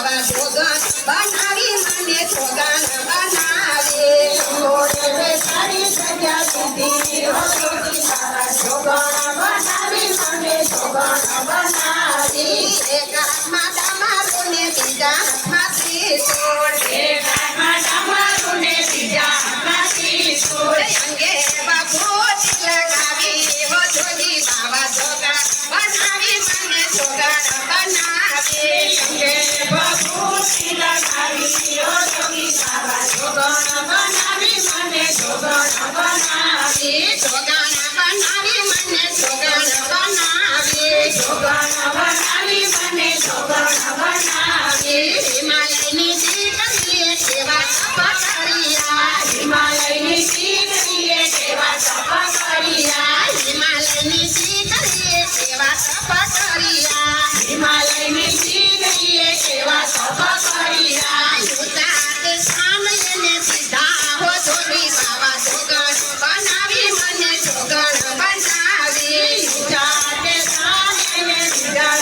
બાવા જોગણ બનાવી મને જોગણ બનાવે જોડે બેસાડી જગ્યા દીધી હો જોગી બાવા જોગણ બનાવી મને જોગણ બનાવી એક હાથમાં તમારું ને બીજા હાથમાં ત્રિશૂળ એક હાથમાં તમારું ને બીજા હાથમાં ત્રિશૂળ અંગે બાપોથી લગાવી હો જોગી બાવા જોગણ બનાવી મને જોગણ બનાવે અંગે ભભૂતિ લગાવી હો જોગી બાવા જોગણ બનાવી મને જોગણ બનાવી જોગણ બનાવી મને જોગણ બનાવે જોગણ બનાવી મને જોગણ બનાવી હિમાલયની દીકરીએ કેવા તપ કર્યા હિમાલયની દીકરીએ કેવા તપ કર્યા હિમાલયની દીકરીએ કેવા તપ કર્યા હિમાલયની દીકરીએ કેવા તપ કર્યા ગુજરાત સામેને સીધા હો જોગી બાવા જોગણ બનાવી મને જોગણ બનાવી જાતે સામે બીજા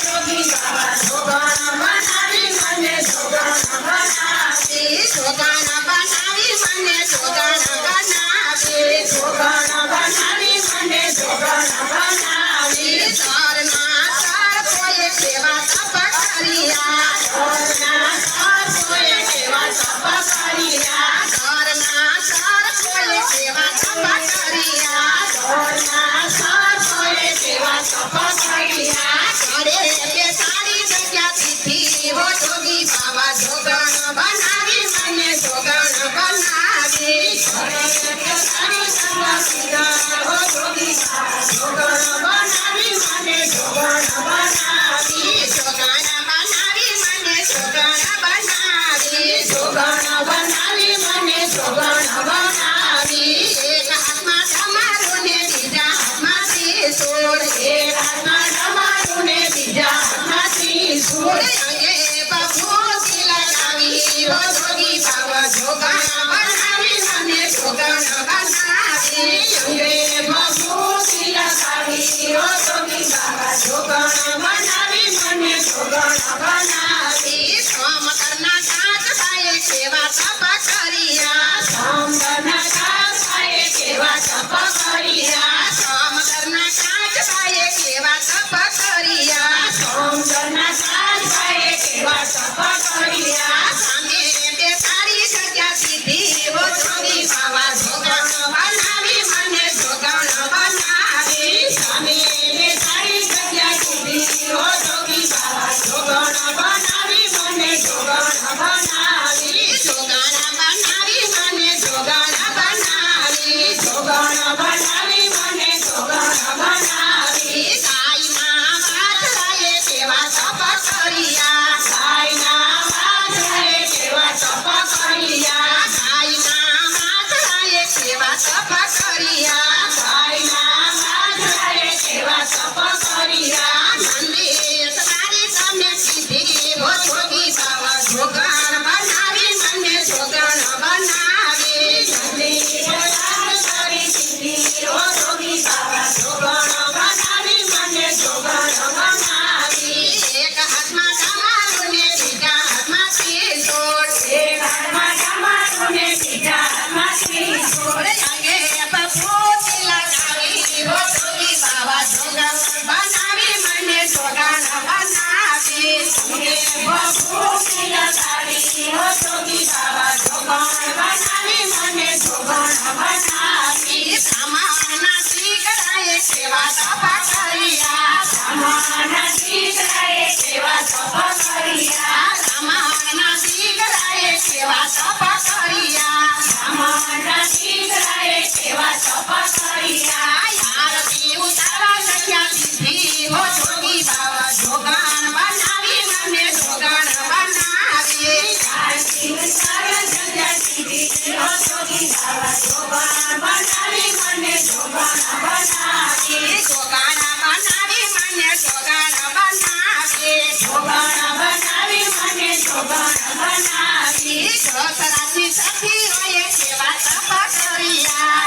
જોગી બાબા જોગણ બનાવી મને જોગણ બનાવી જોગણ બનાવી મને જોગણ બનાવી જોગણ બનાવી મને જોગણ બનાવી તરના તર કોઈ કેવા તપ કર્યા ઘરના સાસુએ કેવા તપ કર્યા તરના તર કોઈ કેવા તપ કર્યા ઘરના સાસુએ કેવા તપ કર્યા ઘરે બેસાડી જગ્યા દીધી હો જોગી બાવા જોગણ બનાવી મને જોગણ બનાવી ઘરે બેસાડી સંગા સીધા હો જોગી બાબા જોગણ બનાવી મને જોગણ બનાવી જોગણ બનાવી મને જોગણ બનાવી જોગણ બનાવી મને જોગણ બનાવી એક હાથમાં તમારું ને બીજા હાથમાં ત્રિશૂળ એક હાથમાં તમારું ને બીજા હાથમાં ત્રિશૂળ અંગે ભભૂતિ લગાવી હો જોગી બાવા જોગણ બનાવી મને જોગણ બનાવી અંગે ભભૂતિ લગાવી હો જોગી બાબા જોગણ બનાવી મને જોગણ બનાવી સોમ કરના કાચબાએ કેવા તપ કર્યા સાંભળના કાસાએ કેવા તપ કર્યા સોમ કરના કાચબાએ કેવા તપ કર્યા સાંભળના કાસાએ કેવા તપ કર્યા સામે બેસાડી જગ્યા દીધી હો જોગી બાવા જોગણ બનાવી મને જોગણ બનાવી સામે બેસાડી જગ્યા દીધી હો જોગી બાબા જોગણ બનાવી મને જોગણ બનાવી જોગણ બનાવી મને જોગણ બનાવી જોગણ બનાવી મને જોગણ બનાવી ગાયના વાછડાએ કેવા તપ કર્યા ગાયના વાછડાએ કેવા તપ કર્યા ગાયના વાછડાએ કેવા તપ કર્યા ગાયના વાછડાએ કેવા તપ કર્યા મંદિર તારી તમે કીધી હો જોગી બાવા જોગણ બનાવી મને જોગણ બનાવી મંદિર કરી હો જોગી બાબા જોગણ બનાવી મને જોગણ બનાવી એક હાથમાં તમારું ને બીજા હાથમાં ત્રિશૂળ એક હાથમાં તમારું ને બીજા હાથમાં ત્રિશૂળ અંગે ભભૂતિ લગાવી હો જોગી બાવા જોગણ બનાવી મને જોગણ બનાવી અંગે ભભૂતિ લગાવી હો જોગી બાબા જોગણ બનાવી મને જોગણ બનાવી સામાના દીકરાએ કેવા તપ કર્યા સામાના દીકરાએ કેવા તપ કર્યા સામાના દીકરાએ કેવા તપ કર્યા સામાના દીકરાએ કેવા તપ કર્યા આરતી ઉતારવા જગ્યા દીધી હો જોગી બાવા જોગણ બનાવી મને જોગણ બનાવી આરતી ઉતારવા જગ્યા દીધી હો જોગી બાબા જોગણ બનાવી મને જોગણ બનાવી જોગણ બનાવી મને જોગણ બનાવી જોગણ બનાવી મને જોગણ બનાવી દશરાથી સખીઓએ કેવા તપ કર્યા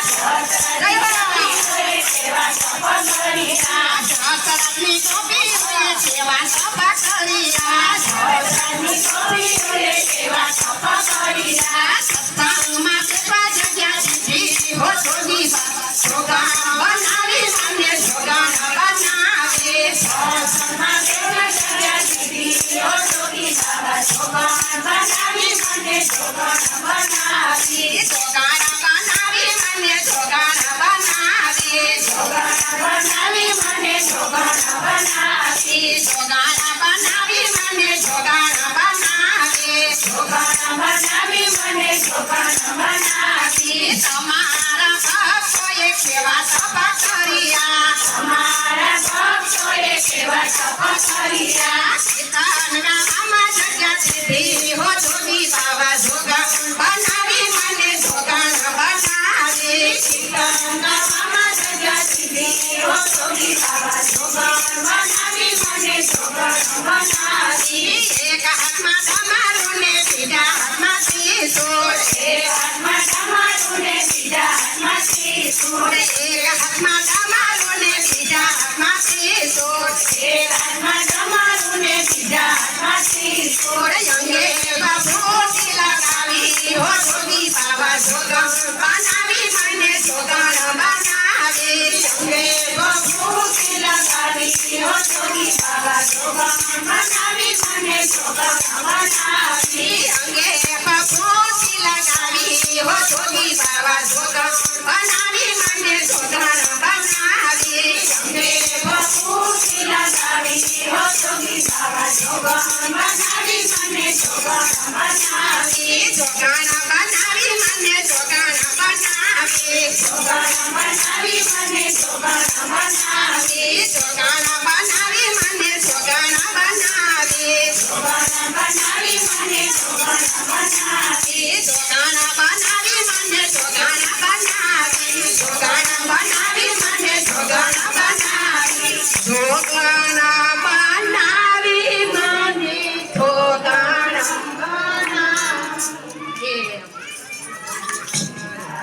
દશરથની ટોપીઓએ કેવા તપ કર્યા સત્સંગમાં દેવને જગ્યા દીધી હો જોગી બાબા જોગણ બનાવી મને જોગણ બનાવી જોગણ બનાવી મને જોગણ બનાવી જોગણ બનાવી મને જોગણ બનાવી જોગણ બનાવી મને જોગણ બનાવી જોગણ બનાવી મને જોગણ બનાવી તમારા ભક્તોએ કેવા તપ કર્યા અમારા ભક્તોએ કેવા તપ કર્યા સીતારામમાં જગ્યા દીધી હો જોગી બાબા જોગણ બનાવી મને જોગણ બનાવી સીતારામમાં જગ્યા દીધી હો જોગી બાબા જોગણ બનાવી મને જોગણ બનાવી એક હાથમાં તમારું ને બીજા હાથમાં ત્રિશૂળ એક હાથમાં તમારું ને બીજા હાથમાં ત્રિશૂળ એક હાથમાં તમારું ને બીજા હાથમાં ત્રિશૂળ એક હાથમાં તમારું ને બીજા હાથમાં ત્રિશૂળ અંગે બાબુથી લગાવી હો જોગી બાબા જોગણ બનાવી મને જોગણ બનાવી અંગે બહુથી લગાવી હો જોગી બાબા જોગણ બનાવી મને જોગણ બનાવી અંગે બાબુથી લગાવી હો જોગી બાબા જોગણ બનાવી મને જોગણ બનાવી અંગે બહુથી લગાવી હો જોગી બાબા જોગણ બનાવી મને જોગણ બનાવી જોગણ બનાવી મને જોગણ બનાવી જોગણ બનાવી મને જોગણ બનાવી જોગણ બનાવી મને જોગણ બનાવી જોગણ બનાવી મને જોગણ બનાવી જોગણ બનાવી